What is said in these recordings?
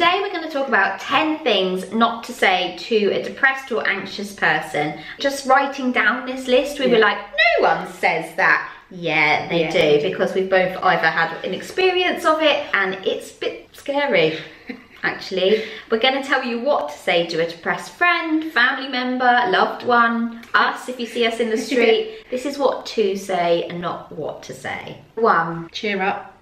Today we're going to talk about 10 things not to say to a depressed or anxious person. Just writing down this list, we were like, no one says that. Yeah, they do, because we've both either had an experience of it and it's a bit scary. Actually, we're going to tell you what to say to a depressed friend, family member, loved one, us if you see us in the street. This is what to say and not what to say. 1. Cheer up.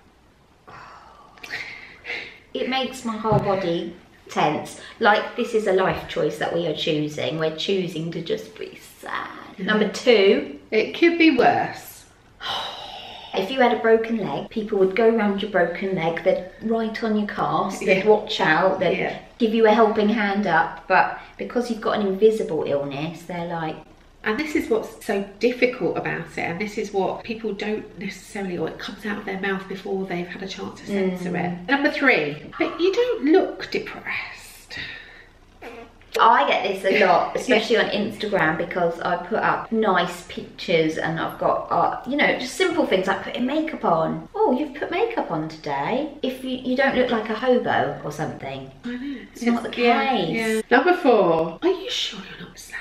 It makes my whole body tense. Like, this is a life choice that we are choosing. We're choosing to just be sad. Number 2. It could be worse. If you had a broken leg, people would go around your broken leg, they'd write on your cast, they'd watch out, they'd give you a helping hand up, but because you've got an invisible illness, they're like... And this is what's so difficult about it, and this is what people don't necessarily, or it comes out of their mouth before they've had a chance to censor it. Number 3, but you don't look depressed. I get this a lot, especially on Instagram, because I put up nice pictures and I've got, you know, just simple things like putting makeup on. Oh, you've put makeup on today. If you don't look like a hobo or something. I know. It's not the case. Yeah. Number 4, are you sure you're not sad?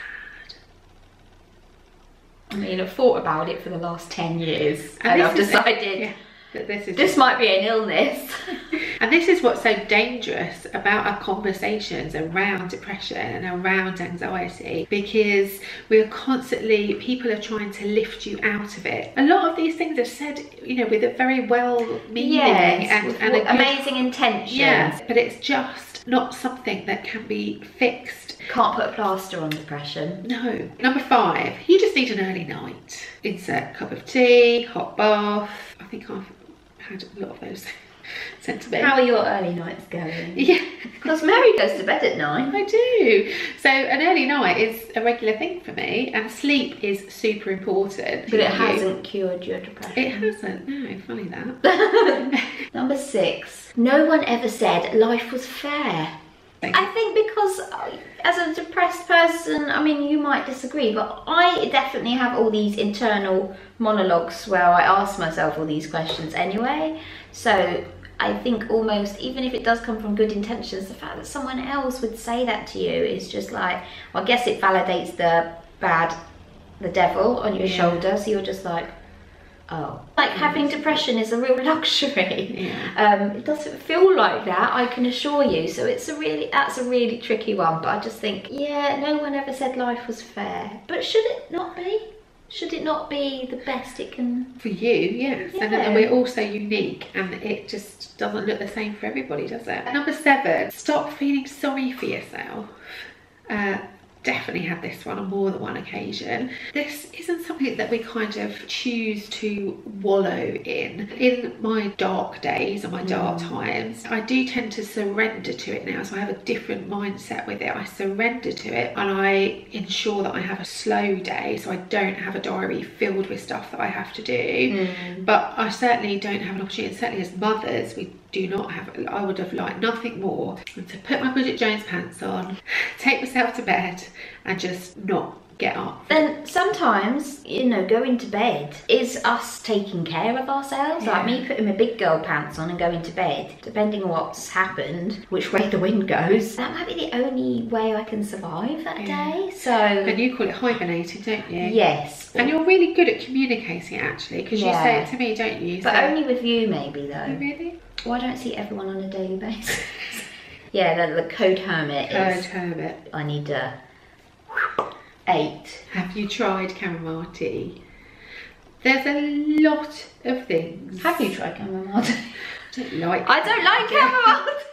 I mean, I've thought about it for the last 10 years and I've decided that this might be an illness. And this is what's so dangerous about our conversations around depression and around anxiety, because we're constantly, people are trying to lift you out of it. A lot of these things are said, you know, with a very well-meaning and amazing intentions. Yeah, but it's just not something that can be fixed. Can't put a plaster on depression. No. Number 5, you just need an early night. Insert cup of tea, hot bath. I think I've had a lot of those sent to me. How are your early nights going? Yeah. Because Mary goes to bed at 9. I do. So an early night is a regular thing for me, and sleep is super important. But it hasn't cured your depression. It hasn't. No, funny that. Number 6, no one ever said life was fair. I think because as a depressed person, I mean, you might disagree, but I definitely have all these internal monologues where I ask myself all these questions anyway. So I think almost, even if it does come from good intentions, the fact that someone else would say that to you is just like, well, I guess it validates the devil on your shoulder. So you're just like, oh. Like, having depression is a real luxury. Yeah. It doesn't feel like that, I can assure you. So that's a really tricky one. But I just think, yeah, no one ever said life was fair. But should it not be? Should it not be the best it can? For you, yes. Yeah. And we're also unique, and it just doesn't look the same for everybody, does it? Number 7, stop feeling sorry for yourself. Definitely had this one on more than one occasion. This isn't something that we kind of choose to wallow in. In my dark days and my dark times, I do tend to surrender to it now, so I have a different mindset with it. I surrender to it and I ensure that I have a slow day, so I don't have a diary filled with stuff that I have to do. But I certainly don't have an opportunity, certainly as mothers, we do not have, I would have liked nothing more than to put my Bridget Jones pants on, take myself to bed and just not get up. And sometimes, you know, going to bed is us taking care of ourselves. Like me putting my big girl pants on and going to bed, depending on what's happened, which way the wind goes, that might be the only way I can survive that day. So, and you call it hibernating, don't you? Yes. And you're really good at communicating, actually, because you say it to me, don't you? But only with you, maybe, though. Oh, really? Well, I don't see everyone on a daily basis. Yeah, the code hermit is... Code hermit. I need a 8. Have you tried chamomile tea? There's a lot of things. Have you tried chamomile tea? I don't like chamomile tea.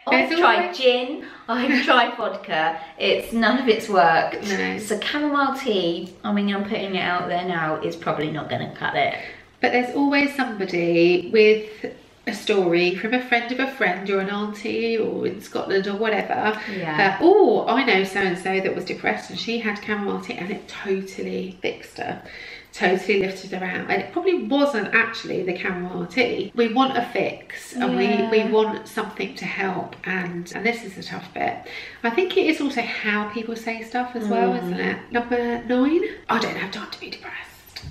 I've tried gin, I've tried vodka, none of it's worked. No. So chamomile tea, I mean, I'm putting it out there now, is probably not going to cut it. But there's always somebody with a story from a friend of a friend, or an auntie, or in Scotland or whatever. Oh, I know so-and-so that was depressed and she had chamomile tea and it totally fixed her. Totally lifted her out, and it probably wasn't actually the chamomile tea. We want a fix, and we want something to help, and this is the tough bit. I think it is also how people say stuff as well, isn't it? Number 9, I don't have time to be depressed.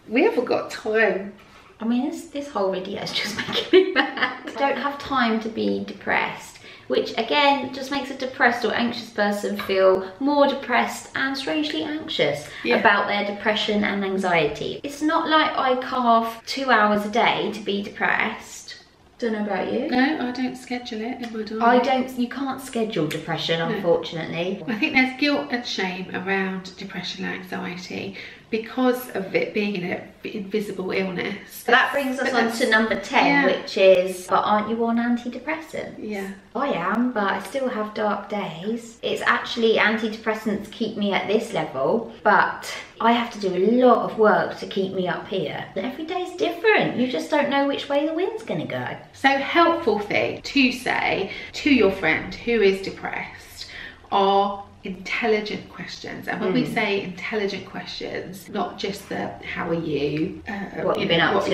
We haven't got time I mean, this whole video is just making me mad. I don't have time to be depressed, which again just makes a depressed or anxious person feel more depressed and strangely anxious about their depression and anxiety. It's not like I carve 2 hours a day to be depressed. Don't know about you. No, I don't schedule it in my diary. You can't schedule depression, unfortunately. I think there's guilt and shame around depression and anxiety because of it being an invisible illness. That brings us on to number 10, which is, but aren't you on antidepressants? Yeah. I am, but I still have dark days. It's actually antidepressants keep me at this level, but I have to do a lot of work to keep me up here. Every day's different. You just don't know which way the wind's gonna go. So helpful thing to say to your friend who is depressed are intelligent questions. And when we say intelligent questions, not just the how are you, what you've been up to,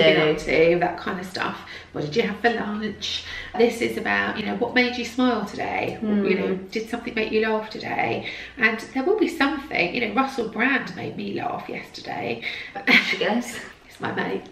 that kind of stuff. What did you have for lunch? This is about, you know, what made you smile today? You know, did something make you laugh today? And there will be something, you know, Russell Brand made me laugh yesterday. She goes. My mate.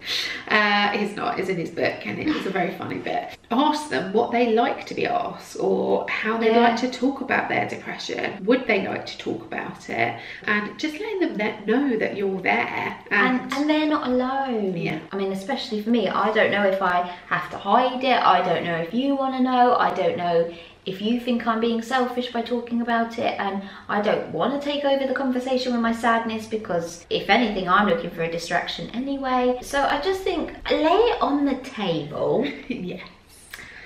He's not, it's in his book, and it was a very funny bit. Ask them what they like to be asked, or how they like to talk about their depression. Would they like to talk about it? And just letting them know that you're there. And they're not alone. Yeah. I mean, especially for me, I don't know if I have to hide it. I don't know if you want to know. I don't know if you think I'm being selfish by talking about it, and I don't want to take over the conversation with my sadness, because if anything, I'm looking for a distraction anyway. So I just think, lay it on the table. Yes.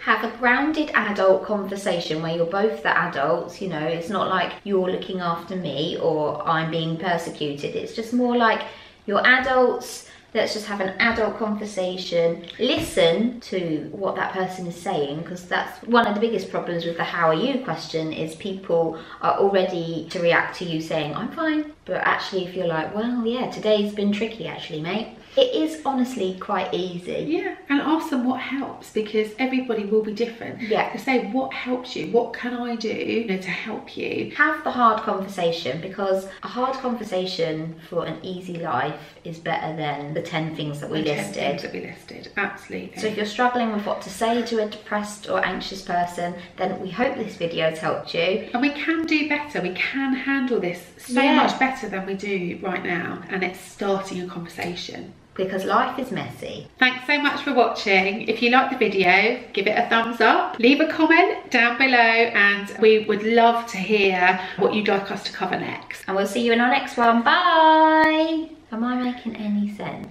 Have a grounded adult conversation where you're both the adults, you know, it's not like you're looking after me or I'm being persecuted. It's just more like you're adults. Let's just have an adult conversation, listen to what that person is saying, because that's one of the biggest problems with the how are you question, is people are all ready to react to you saying I'm fine, but actually if you're like, well, yeah, today's been tricky actually, mate. It is honestly quite easy. Yeah, and ask them what helps, because everybody will be different. Yeah. To say what helps you, what can I do, you know, to help you. Have the hard conversation, because a hard conversation for an easy life is better than the 10 things that we listed. Absolutely. So if you're struggling with what to say to a depressed or anxious person, then we hope this video has helped you. And we can do better. We can handle this so much better than we do right now. And it's starting a conversation. Because life is messy. Thanks so much for watching. If you liked the video, give it a thumbs up. Leave a comment down below, and we would love to hear what you'd like us to cover next. And we'll see you in our next one. Bye! Am I making any sense?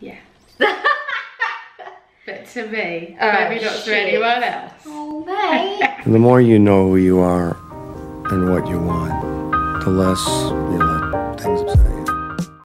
Yeah. But to me, maybe not to anyone else. Oh, mate. The more you know who you are and what you want, the less you let things upset you.